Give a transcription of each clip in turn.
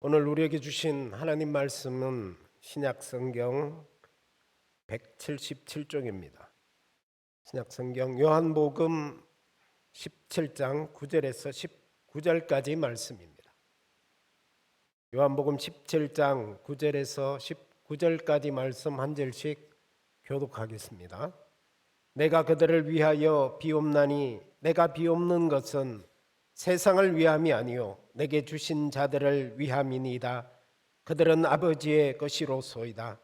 오늘 우리에게 주신 하나님 말씀은 신약성경 177쪽입니다. 신약성경 요한복음 17장 9절에서 19절까지 말씀입니다. 요한복음 17장 9절에서 19절까지 말씀 한 절씩 교독하겠습니다. 내가 그들을 위하여 비옵나니 내가 비옵는 것은 세상을 위함이 아니요 내게 주신 자들을 위함이니이다. 그들은 아버지의 것이로소이다.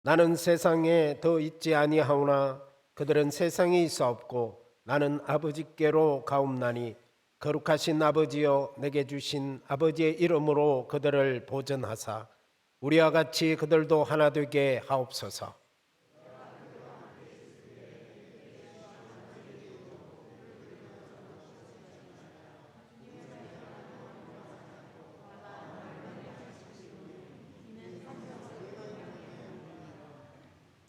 나는 세상에 더 있지 아니하오나 그들은 세상에 있사옵고 나는 아버지께로 가옵나니 거룩하신 아버지여 내게 주신 아버지의 이름으로 그들을 보전하사 우리와 같이 그들도 하나 되게 하옵소서.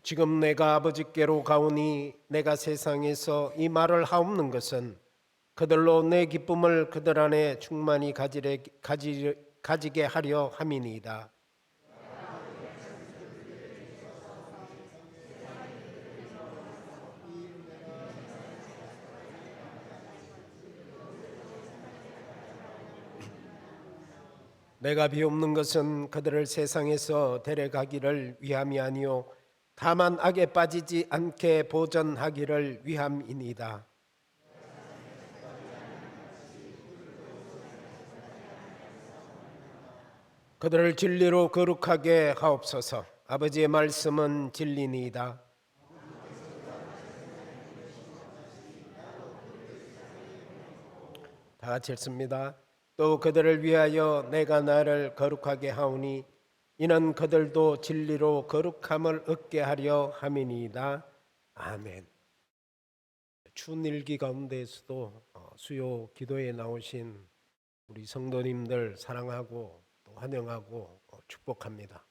지금 내가 아버지께로 가오니 내가 세상에서 이 말을 하옵는 것은 그들로 내 기쁨을 그들 안에 충만히 가지게 하려 함이니이다. 내가 비옵는 것은 그들을 세상에서 데려가기를 위함이 아니요 다만 악에 빠지지 않게 보전하기를 위함이니이다. 그들을 진리로 거룩하게 하옵소서. 아버지의 말씀은 진리니이다. 다 같이 읽습니다. 또 그들을 위하여 내가 나를 거룩하게 하오니 이는 그들도 진리로 거룩함을 얻게 하려 함이니이다. 아멘. 추운 일기 가운데에서도 수요 기도에 나오신 우리 성도님들 사랑하고 또 환영하고 축복합니다.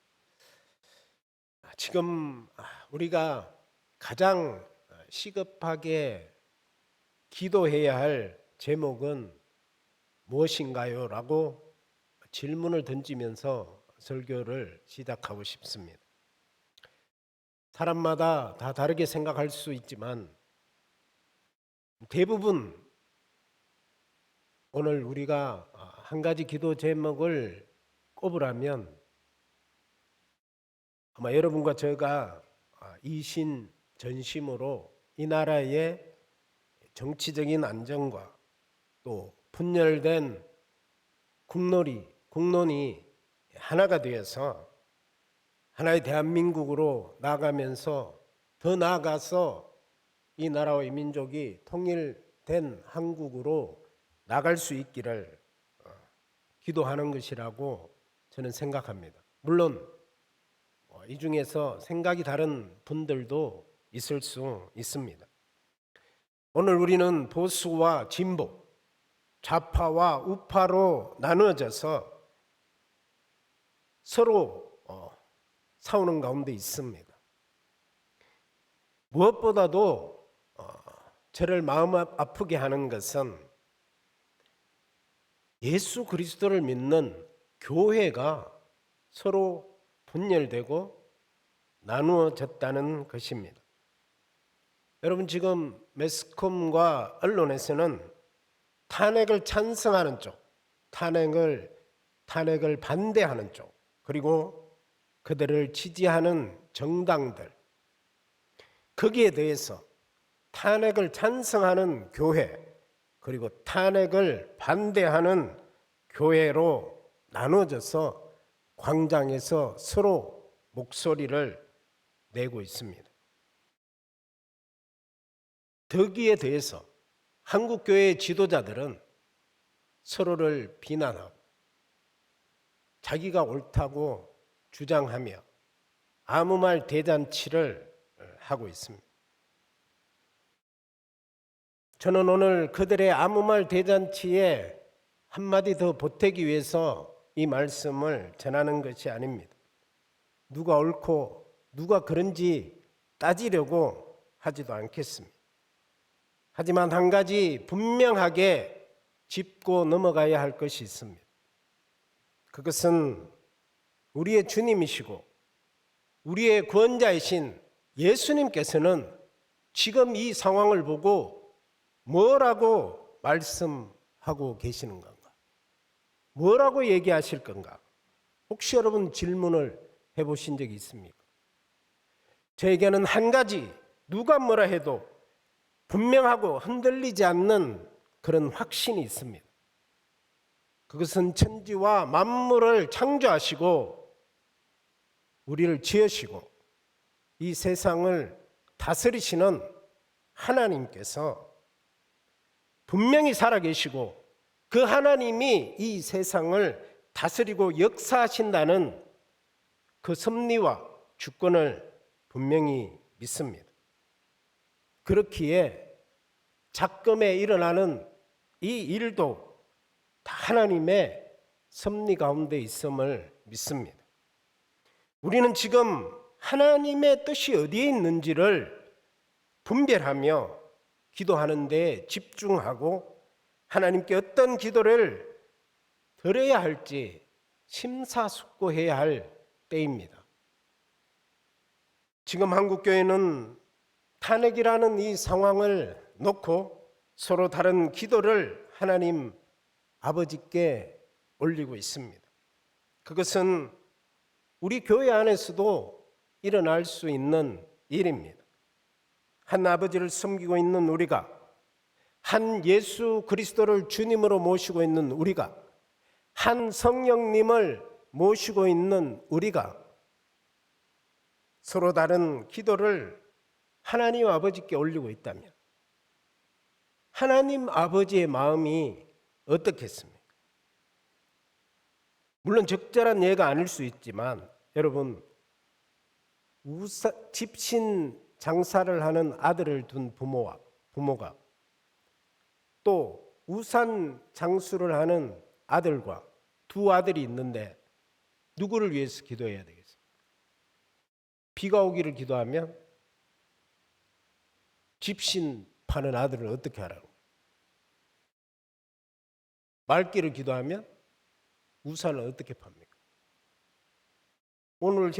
지금 우리가 가장 시급하게 기도해야 할 제목은 무엇인가요? 라고 질문을 던지면서 설교를 시작하고 싶습니다. 사람마다 다 다르게 생각할 수 있지만 대부분 오늘 우리가 한 가지 기도 제목을 꼽으라면 아마 여러분과 제가 이신전심으로 이 나라의 정치적인 안정과 또 분열된 국론이 하나가 되어서 하나의 대한민국으로 나아가면서 더 나아가서 이 나라와 이 민족이 통일된 한국으로 나갈 수 있기를 기도하는 것이라고 저는 생각합니다. 물론 이 중에서 생각이 다른 분들도 있을 수 있습니다. 오늘 우리는 보수와 진보, 좌파와 우파로 나누어져서 서로 싸우는 가운데 있습니다. 무엇보다도 저를 마음 아프게 하는 것은 예수 그리스도를 믿는 교회가 서로 분열되고 나누어졌다는 것입니다. 여러분 지금 매스컴과 언론에서는 탄핵을 찬성하는 쪽, 탄핵을 반대하는 쪽, 그리고 그들을 지지하는 정당들, 거기에 대해서 탄핵을 찬성하는 교회, 그리고 탄핵을 반대하는 교회로 나눠져서 광장에서 서로 목소리를 내고 있습니다. 거기에 대해서 한국교회 지도자들은 서로를 비난하고 자기가 옳다고 주장하며 아무 말 대잔치를 하고 있습니다. 저는 오늘 그들의 아무 말 대잔치에 한마디 더 보태기 위해서 이 말씀을 전하는 것이 아닙니다. 누가 옳고 누가 그런지 따지려고 하지도 않겠습니다. 하지만 한 가지 분명하게 짚고 넘어가야 할 것이 있습니다. 그것은 우리의 주님이시고 우리의 구원자이신 예수님께서는 지금 이 상황을 보고 뭐라고 말씀하고 계시는 건가? 뭐라고 얘기하실 건가? 혹시 여러분 질문을 해보신 적이 있습니까? 저에게는 한 가지, 누가 뭐라 해도 분명하고 흔들리지 않는 그런 확신이 있습니다. 그것은 천지와 만물을 창조하시고 우리를 지으시고 이 세상을 다스리시는 하나님께서 분명히 살아계시고 그 하나님이 이 세상을 다스리고 역사하신다는 그 섭리와 주권을 분명히 믿습니다. 그렇기에 작금에 일어나는 이 일도 다 하나님의 섭리 가운데 있음을 믿습니다. 우리는 지금 하나님의 뜻이 어디에 있는지를 분별하며 기도하는 데 집중하고 하나님께 어떤 기도를 드려야 할지 심사숙고해야 할 때입니다. 지금 한국교회는 탄핵이라는 이 상황을 놓고 서로 다른 기도를 하나님 아버지께 올리고 있습니다. 그것은 우리 교회 안에서도 일어날 수 있는 일입니다. 한 아버지를 섬기고 있는 우리가, 한 예수 그리스도를 주님으로 모시고 있는 우리가, 한 성령님을 모시고 있는 우리가 서로 다른 기도를 하나님 아버지께 올리고 있다면 하나님 아버지의 마음이 어떻겠습니까? 물론 적절한 예가 아닐 수 있지만 여러분, 집신 장사를 하는 아들을 둔 부모가 또 우산 장수를 하는 아들과 두 아들이 있는데 누구를 위해서 기도해야 되겠습니까? 비가 오기를 기도하면 집신 파는 아들을 어떻게 하라고? 맑기를 기도하면 우산을 어떻게 팝니까? 오늘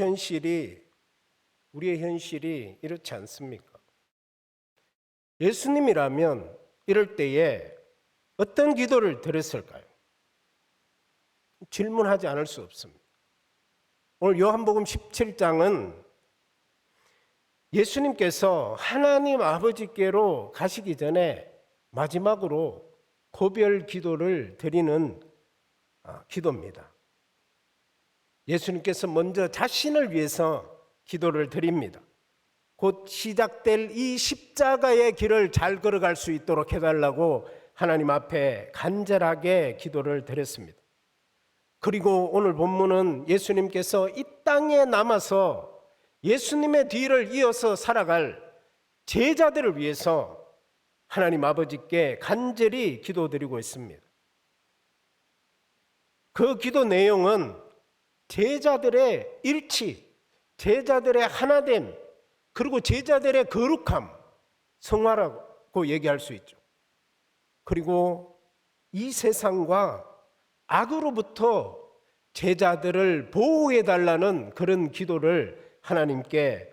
우리의 현실이 이렇지 않습니까? 예수님이라면 이럴 때에 어떤 기도를 드렸을까요? 질문하지 않을 수 없습니다. 오늘 요한복음 17장은 예수님께서 하나님 아버지께로 가시기 전에 마지막으로 고별 기도를 드리는 기도입니다. 예수님께서 먼저 자신을 위해서 기도를 드립니다. 곧 시작될 이 십자가의 길을 잘 걸어갈 수 있도록 해달라고 하나님 앞에 간절하게 기도를 드렸습니다. 그리고 오늘 본문은 예수님께서 이 땅에 남아서 예수님의 뒤를 이어서 살아갈 제자들을 위해서 하나님 아버지께 간절히 기도드리고 있습니다. 그 기도 내용은 제자들의 일치, 제자들의 하나됨, 그리고 제자들의 거룩함, 성화라고 얘기할 수 있죠. 그리고 이 세상과 악으로부터 제자들을 보호해달라는 그런 기도를 하나님께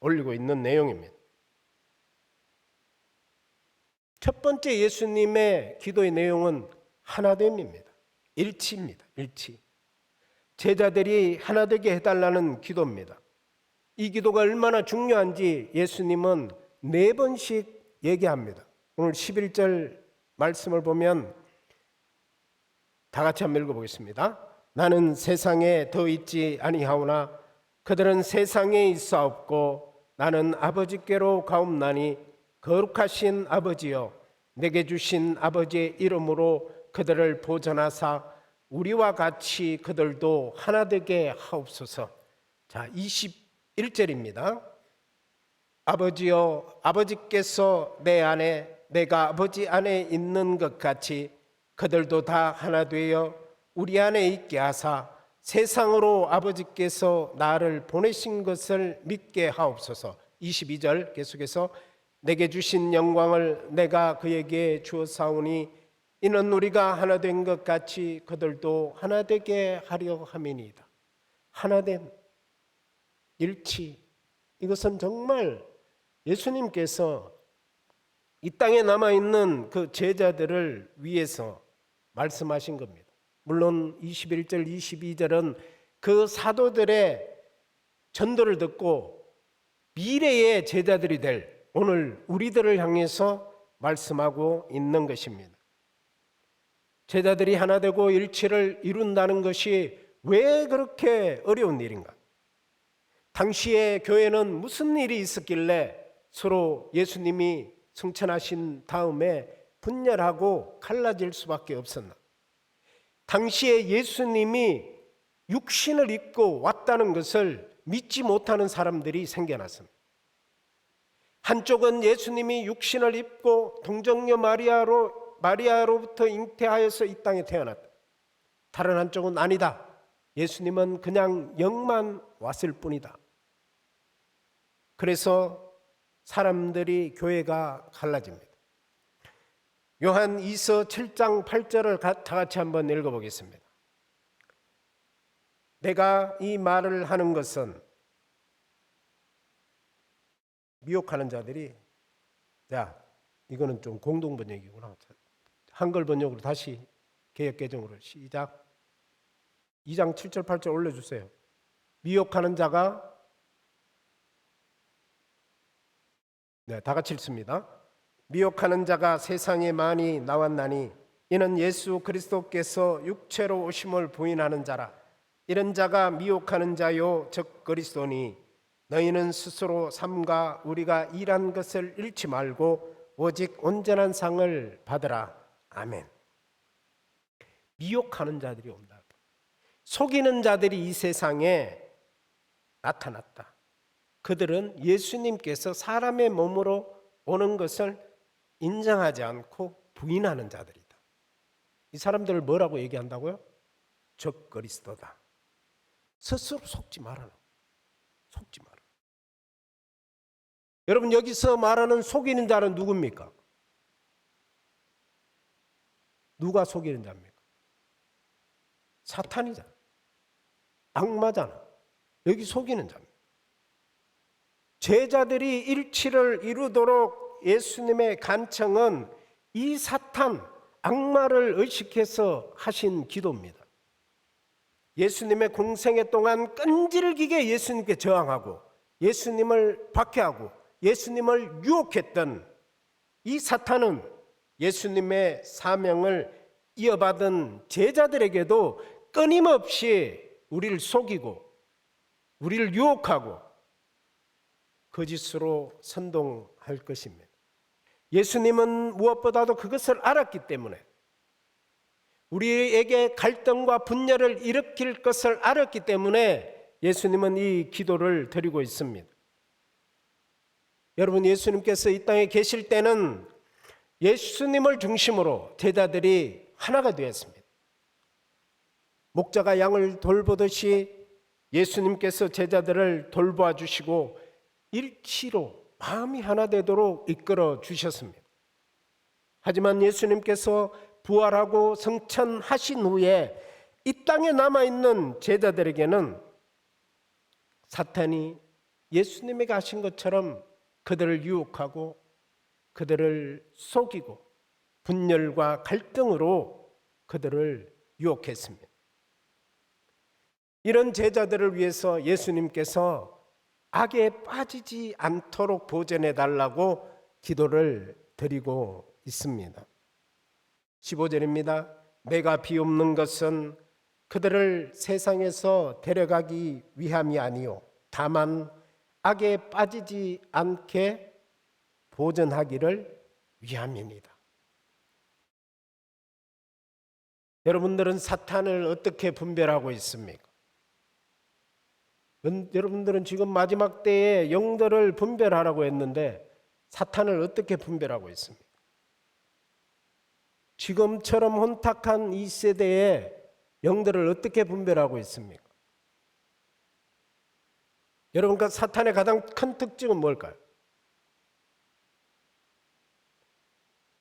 올리고 있는 내용입니다. 첫 번째 예수님의 기도의 내용은 하나됨입니다. 일치입니다. 일치. 제자들이 하나 되게 해달라는 기도입니다. 이 기도가 얼마나 중요한지 예수님은 4번씩 얘기합니다. 오늘 11절 말씀을 보면 다 같이 한번 읽어보겠습니다. 나는 세상에 더 있지 아니하오나 그들은 세상에 있사옵고 나는 아버지께로 가옵나니 거룩하신 아버지여 내게 주신 아버지의 이름으로 그들을 보존하사 우리와 같이 그들도 하나 되게 하옵소서. 자, 21절입니다. 아버지여 아버지께서 내 안에 내가 아버지 안에 있는 것 같이 그들도 다 하나 되어 우리 안에 있게 하사 세상으로 아버지께서 나를 보내신 것을 믿게 하옵소서. 22절 계속해서 내게 주신 영광을 내가 그에게 주었사오니 이는 우리가 하나 된 것 같이 그들도 하나 되게 하려 함이니이다. 하나됨, 일치, 이것은 정말 예수님께서 이 땅에 남아있는 그 제자들을 위해서 말씀하신 겁니다. 물론 21절, 22절은 그 사도들의 전도를 듣고 미래의 제자들이 될 오늘 우리들을 향해서 말씀하고 있는 것입니다. 제자들이 하나 되고 일치를 이룬다는 것이 왜 그렇게 어려운 일인가? 당시에 교회는 무슨 일이 있었길래 서로 예수님이 승천하신 다음에 분열하고 갈라질 수밖에 없었나? 당시에 예수님이 육신을 입고 왔다는 것을 믿지 못하는 사람들이 생겨났습니다. 한쪽은 예수님이 육신을 입고 동정녀 마리아로부터 잉태하여서 이 땅에 태어났다. 다른 한쪽은 아니다. 예수님은 그냥 영만 왔을 뿐이다. 그래서 사람들이 교회가 갈라집니다. 요한 2서 7장 8절을 다 같이 한번 읽어보겠습니다. 내가 이 말을 하는 것은 미혹하는 자들이, 자, 이거는 좀 공동 번역이구나. 한글 번역으로 다시 개역 개정으로 시작. 2장 7절 8절 올려주세요. 미혹하는 자가, 네, 다 같이 읽습니다. 미혹하는 자가 세상에 많이 나왔나니 이는 예수 그리스도께서 육체로 오심을 부인하는 자라. 이런 자가 미혹하는 자요 즉 그리스도니 너희는 스스로 삼가 우리가 일한 것을 잃지 말고 오직 온전한 상을 받으라. 아멘. 미혹하는 자들이 온다. 속이는 자들이 이 세상에 나타났다. 그들은 예수님께서 사람의 몸으로 오는 것을 인정하지 않고 부인하는 자들이다. 이 사람들을 뭐라고 얘기한다고요? 적 그리스도다. 스스로 속지 말아라. 속지 마라. 여러분, 여기서 말하는 속이는 자는 누굽니까? 누가 속이는 자입니까? 사탄이잖아. 악마잖아. 여기 속이는 자입니다. 제자들이 일치를 이루도록 예수님의 간청은 이 사탄, 악마를 의식해서 하신 기도입니다. 예수님의 공생애 동안 끈질기게 예수님께 저항하고 예수님을 박해하고 예수님을 유혹했던 이 사탄은 예수님의 사명을 이어받은 제자들에게도 끊임없이 우리를 속이고 우리를 유혹하고 거짓으로 선동할 것입니다. 예수님은 무엇보다도 그것을 알았기 때문에 우리에게 갈등과 분열을 일으킬 것을 알았기 때문에 예수님은 이 기도를 드리고 있습니다. 여러분, 예수님께서 이 땅에 계실 때는 예수님을 중심으로 제자들이 하나가 되었습니다. 목자가 양을 돌보듯이 예수님께서 제자들을 돌보아 주시고 일치로 마음이 하나 되도록 이끌어 주셨습니다. 하지만 예수님께서 부활하고 승천하신 후에 이 땅에 남아있는 제자들에게는 사탄이 예수님에게 하신 것처럼 그들을 유혹하고 그들을 속이고 분열과 갈등으로 그들을 유혹했습니다. 이런 제자들을 위해서 예수님께서 악에 빠지지 않도록 보전해 달라고 기도를 드리고 있습니다. 15절입니다. 내가 비옵는 것은 그들을 세상에서 데려가기 위함이 아니요 다만 악에 빠지지 않게 보전하기를 위함입니다. 여러분들은 사탄을 어떻게 분별하고 있습니까? 여러분들은 지금 마지막 때에 영들을 분별하라고 했는데 사탄을 어떻게 분별하고 있습니까? 지금처럼 혼탁한 이 세대에 영들을 어떻게 분별하고 있습니까? 여러분, 그 사탄의 가장 큰 특징은 뭘까요?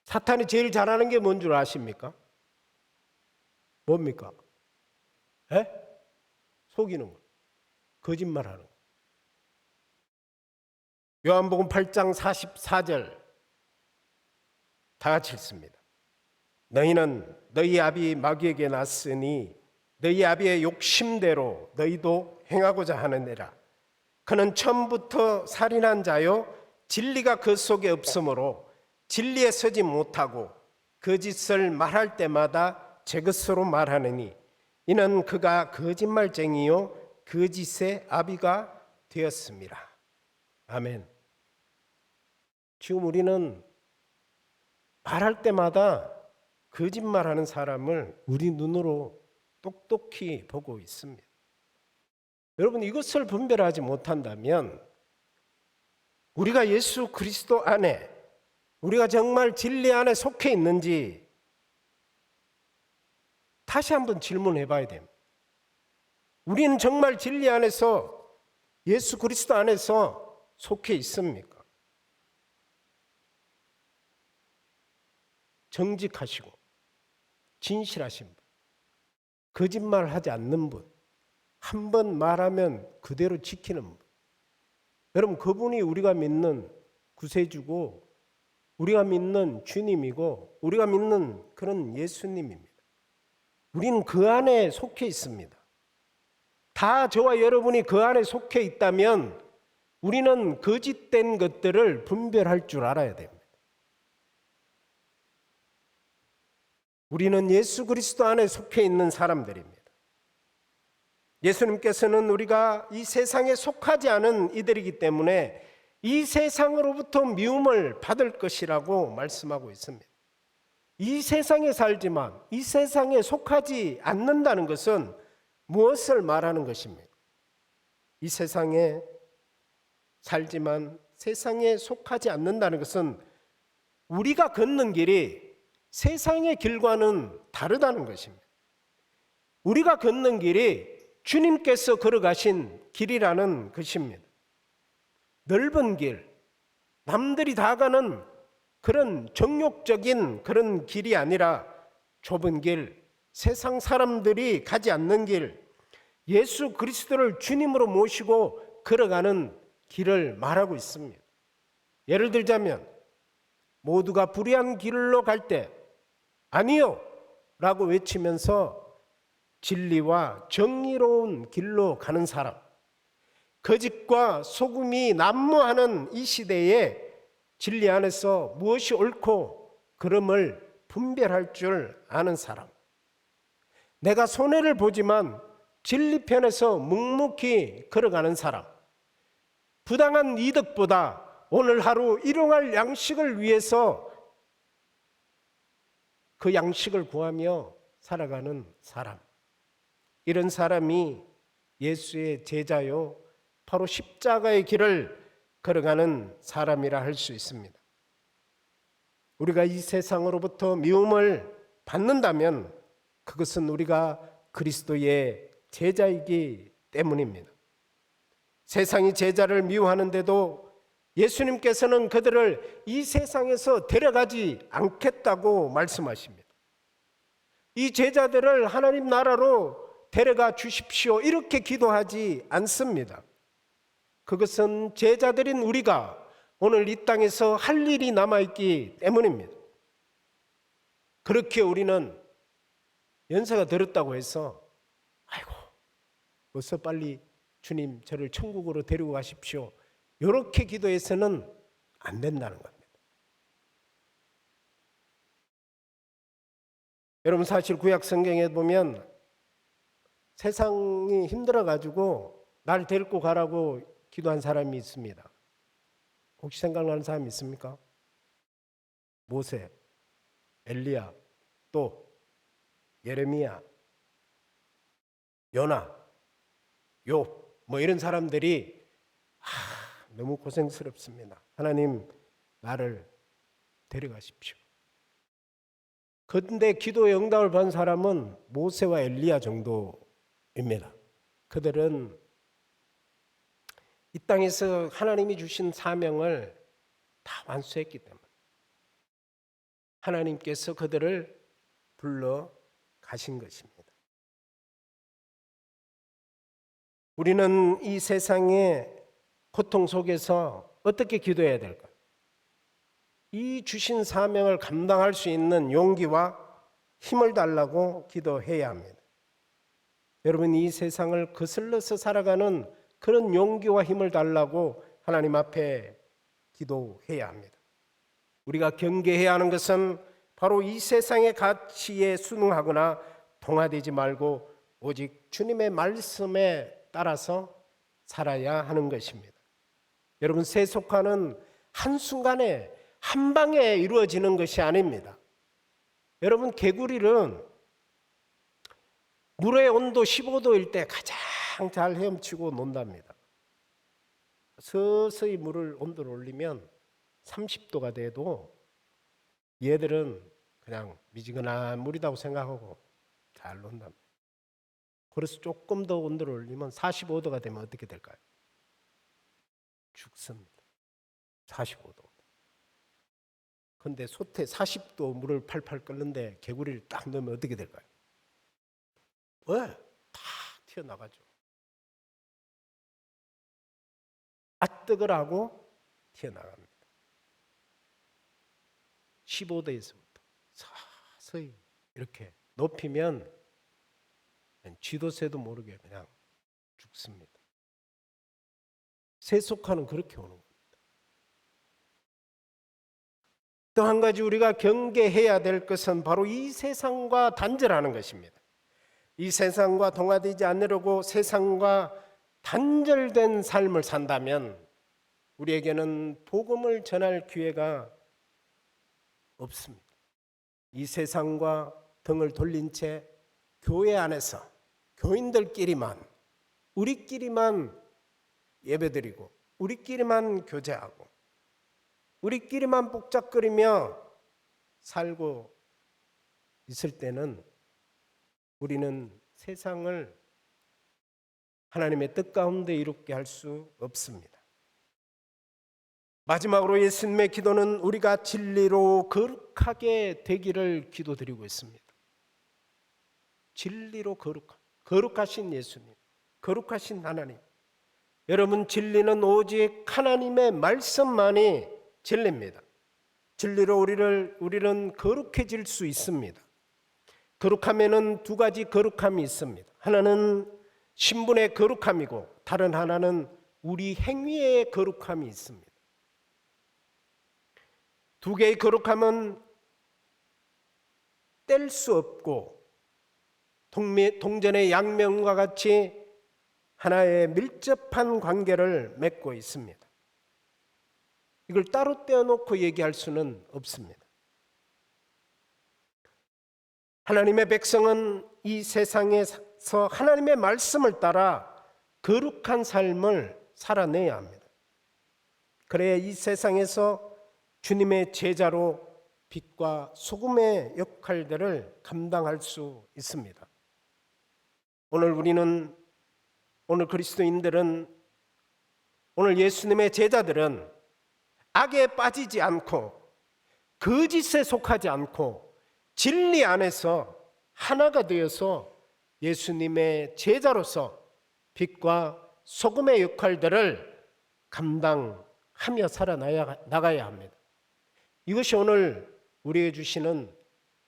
사탄이 제일 잘하는 게 뭔 줄 아십니까? 뭡니까? 에? 속이는 거, 거짓말하는 거. 요한복음 8장 44절 다 같이 읽습니다. 너희는 너희 아비 마귀에게 났으니 너희 아비의 욕심대로 너희도 행하고자 하느니라. 그는 처음부터 살인한 자요 진리가 그 속에 없으므로 진리에 서지 못하고 거짓을 말할 때마다 제 것으로 말하느니 이는 그가 거짓말쟁이요 거짓의 아비가 되었습니다. 아멘. 지금 우리는 말할 때마다 거짓말하는 사람을 우리 눈으로 똑똑히 보고 있습니다. 여러분, 이것을 분별하지 못한다면 우리가 예수 그리스도 안에, 우리가 정말 진리 안에 속해 있는지 다시 한번 질문해 봐야 됩니다. 우리는 정말 진리 안에서, 예수 그리스도 안에서 속해 있습니까? 정직하시고 진실하신 분, 거짓말하지 않는 분, 한 번 말하면 그대로 지키는 분. 여러분, 그분이 우리가 믿는 구세주고 우리가 믿는 주님이고 우리가 믿는 그런 예수님입니다. 우리는 그 안에 속해 있습니다. 다 저와 여러분이 그 안에 속해 있다면 우리는 거짓된 것들을 분별할 줄 알아야 됩니다. 우리는 예수 그리스도 안에 속해 있는 사람들입니다. 예수님께서는 우리가 이 세상에 속하지 않은 이들이기 때문에 이 세상으로부터 미움을 받을 것이라고 말씀하고 있습니다. 이 세상에 살지만 이 세상에 속하지 않는다는 것은 무엇을 말하는 것입니까? 이 세상에 살지만 세상에 속하지 않는다는 것은 우리가 걷는 길이 세상의 길과는 다르다는 것입니다. 우리가 걷는 길이 주님께서 걸어가신 길이라는 것입니다. 넓은 길, 남들이 다 가는 그런 정욕적인 그런 길이 아니라 좁은 길, 세상 사람들이 가지 않는 길, 예수 그리스도를 주님으로 모시고 걸어가는 길을 말하고 있습니다. 예를 들자면 모두가 불의한 길로 갈 때 아니요 라고 외치면서 진리와 정의로운 길로 가는 사람, 거짓과 소금이 난무하는 이 시대에 진리 안에서 무엇이 옳고 그름을 분별할 줄 아는 사람, 내가 손해를 보지만 진리 편에서 묵묵히 걸어가는 사람, 부당한 이득보다 오늘 하루 일용할 양식을 위해서 그 양식을 구하며 살아가는 사람, 이런 사람이 예수의 제자요 바로 십자가의 길을 걸어가는 사람이라 할 수 있습니다. 우리가 이 세상으로부터 미움을 받는다면 그것은 우리가 그리스도의 제자이기 때문입니다. 세상이 제자를 미워하는데도 예수님께서는 그들을 이 세상에서 데려가지 않겠다고 말씀하십니다. 이 제자들을 하나님 나라로 데려가 주십시오 이렇게 기도하지 않습니다. 그것은 제자들인 우리가 오늘 이 땅에서 할 일이 남아있기 때문입니다. 그렇게 우리는 연세가 들었다고 해서 아이고 어서 빨리 주님 저를 천국으로 데리고 가십시오 이렇게 기도해서는 안 된다는 겁니다. 여러분, 사실 구약 성경에 보면 세상이 힘들어가지고 날 데리고 가라고 기도한 사람이 있습니다. 혹시 생각나는 사람이 있습니까? 모세, 엘리야, 또 예레미야, 요나, 욥 뭐 이런 사람들이 너무 고생스럽습니다. 하나님 나를 데려가십시오. 그런데 기도의 응답을 받은 사람은 모세와 엘리야 정도입니다. 그들은 이 땅에서 하나님이 주신 사명을 다 완수했기 때문에 하나님께서 그들을 불러 가신 것입니다. 우리는 이 세상의 고통 속에서 어떻게 기도해야 될까요? 이 주신 사명을 감당할 수 있는 용기와 힘을 달라고 기도해야 합니다. 여러분, 이 세상을 거슬러서 살아가는 그런 용기와 힘을 달라고 하나님 앞에 기도해야 합니다. 우리가 경계해야 하는 것은 바로 이 세상의 가치에 순응하거나 동화되지 말고 오직 주님의 말씀에 따라서 살아야 하는 것입니다. 여러분, 세속화는 한순간에 한 방에 이루어지는 것이 아닙니다. 여러분, 개구리는 물의 온도 15도일 때 가장 잘 헤엄치고 논답니다. 서서히 물을 온도를 올리면 30도가 돼도 얘들은 그냥 미지근한 물이라고 생각하고 잘 논답니다. 그래서 조금 더 온도를 올리면 45도가 되면 어떻게 될까요? 죽습니다. 45도. 근데 솥에 40도 물을 팔팔 끓는데 개구리를 딱 넣으면 어떻게 될까요? 왜? 다 튀어나가죠. 아뜨거라고 튀어나갑니다. 15도에서부터 서서히 이렇게 높이면 쥐도 새도 모르게 그냥 죽습니다. 세속화는 그렇게 오는 겁니다. 또 한 가지 우리가 경계해야 될 것은 바로 이 세상과 단절하는 것입니다. 이 세상과 동화되지 않으려고 세상과 단절된 삶을 산다면 우리에게는 복음을 전할 기회가 없습니다. 이 세상과 등을 돌린 채 교회 안에서 교인들끼리만, 우리끼리만 예배드리고 우리끼리만 교제하고 우리끼리만 복잡거리며 살고 있을 때는 우리는 세상을 하나님의 뜻 가운데 이롭게 할 수 없습니다. 마지막으로 예수님의 기도는 우리가 진리로 거룩하게 되기를 기도드리고 있습니다. 진리로 거룩하신 예수님, 거룩하신 하나님. 여러분, 진리는 오직 하나님의 말씀만이 진리입니다. 진리로 우리는 거룩해질 수 있습니다. 거룩함에는 두 가지 거룩함이 있습니다. 하나는 신분의 거룩함이고 다른 하나는 우리 행위의 거룩함이 있습니다. 두 개의 거룩함은 뗄 수 없고 동전의 양면과 같이 하나의 밀접한 관계를 맺고 있습니다. 이걸 따로 떼어놓고 얘기할 수는 없습니다. 하나님의 백성은 이 세상에서 하나님의 말씀을 따라 거룩한 삶을 살아내야 합니다. 그래야 이 세상에서 주님의 제자로 빛과 소금의 역할들을 감당할 수 있습니다. 오늘 그리스도인들은, 오늘 예수님의 제자들은 악에 빠지지 않고 거짓에 속하지 않고 진리 안에서 하나가 되어서 예수님의 제자로서 빛과 소금의 역할들을 감당하며 살아나가야 합니다. 이것이 오늘 우리에게 주시는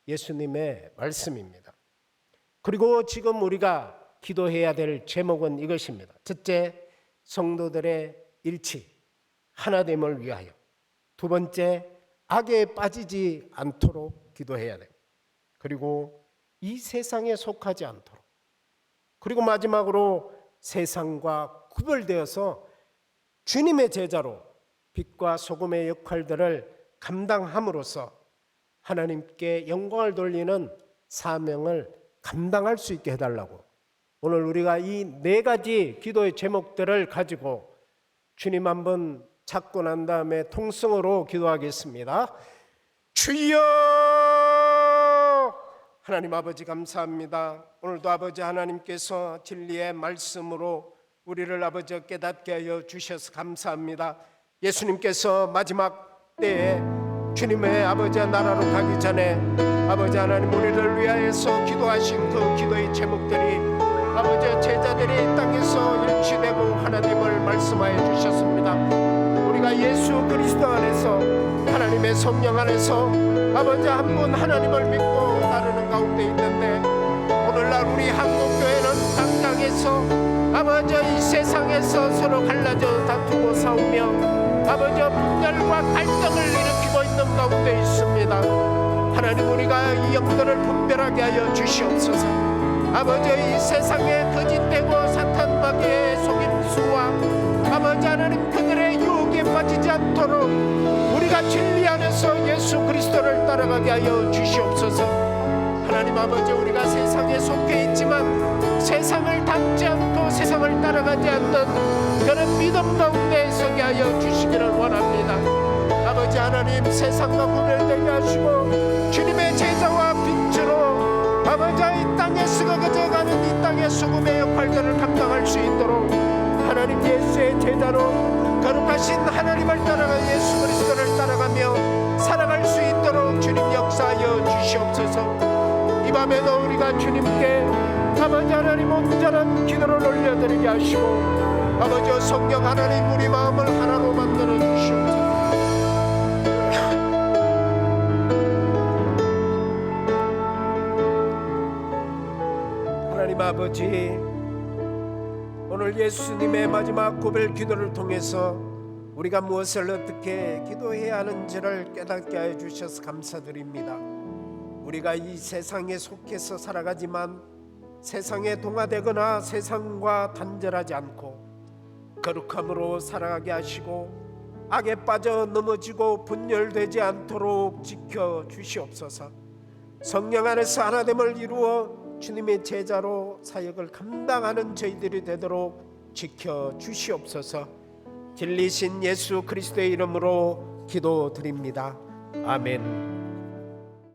예수님의 말씀입니다. 그리고 지금 우리가 기도해야 될 제목은 이것입니다. 첫째, 성도들의 일치, 하나됨을 위하여. 두 번째, 악에 빠지지 않도록 기도해야 돼요. 그리고 이 세상에 속하지 않도록. 그리고 마지막으로 세상과 구별되어서 주님의 제자로 빛과 소금의 역할들을 감당함으로써 하나님께 영광을 돌리는 사명을 감당할 수 있게 해달라고, 오늘 우리가 이 네 가지 기도의 제목들을 가지고 주님 한번 찾고 난 다음에 통성으로 기도하겠습니다. 주여! 하나님 아버지 감사합니다. 오늘도 아버지 하나님께서 진리의 말씀으로 우리를 아버지 깨닫게 하여 주셔서 감사합니다. 예수님께서 마지막 때에 주님의 아버지 나라로 가기 전에 아버지 하나님 우리를 위하여서 기도하신 그 기도의 제목들이 아버지 제자들이 이 땅에서 일치되고 하나님을 말씀하여 주셨습니다. 우리가 예수 그리스도 안에서 하나님의 성령 안에서 아버지 한 분 하나님을 믿고 따르는 가운데 있는데, 오늘날 우리 한국교회는 당장에서 아버지 이 세상에서 서로 갈라져 다투고 싸우며 아버지 분열과 갈등을 일으키고 있는 가운데 있습니다. 하나님 우리가 이 영들을 분별하게 하여 주시옵소서. 아버지 이 세상에 거짓되고 사탄 마귀의 속임수와 아버지 하나님 그들의 유혹에 빠지지 않도록 우리가 진리 안에서 예수 그리스도를 따라가게 하여 주시옵소서. 하나님 아버지 우리가 세상에 속해 있지만 세상을 닮지 않고 세상을 따라가지 않는 그런 믿음 가운데 서게 하여 주시기를 원합니다. 아버지 하나님 세상과 구별되게 하시고 주님의 제자와 빛으로 아버지 이 땅에 쓰러져가는 이 땅의 수금의 역할들을 감당할 수 있도록 하나님 예수의 제자로 거룩하신 하나님을 따라가 예수 그리스도를 따라가며 살아갈 수 있도록 주님 역사하여 주시옵소서. 이 밤에도 우리가 주님께 아버지 하나님 온전한 기도를 올려드리게 하시고 아버지 성령 하나님 우리 마음을 하나로 만들어 주시옵소서. 하나님 아버지 오늘 예수님의 마지막 고별 기도를 통해서 우리가 무엇을 어떻게 기도해야 하는지를 깨닫게 해 주셔서 감사드립니다. 우리가 이 세상에 속해서 살아가지만 세상에 동화되거나 세상과 단절하지 않고 거룩함으로 살아가게 하시고 악에 빠져 넘어지고 분열되지 않도록 지켜 주시옵소서. 성령 안에서 하나됨을 이루어 주님의 제자로 사역을 감당하는 저희들이 되도록 지켜 주시옵소서. 진리신 예수 그리스도의 이름으로 기도드립니다. 아멘.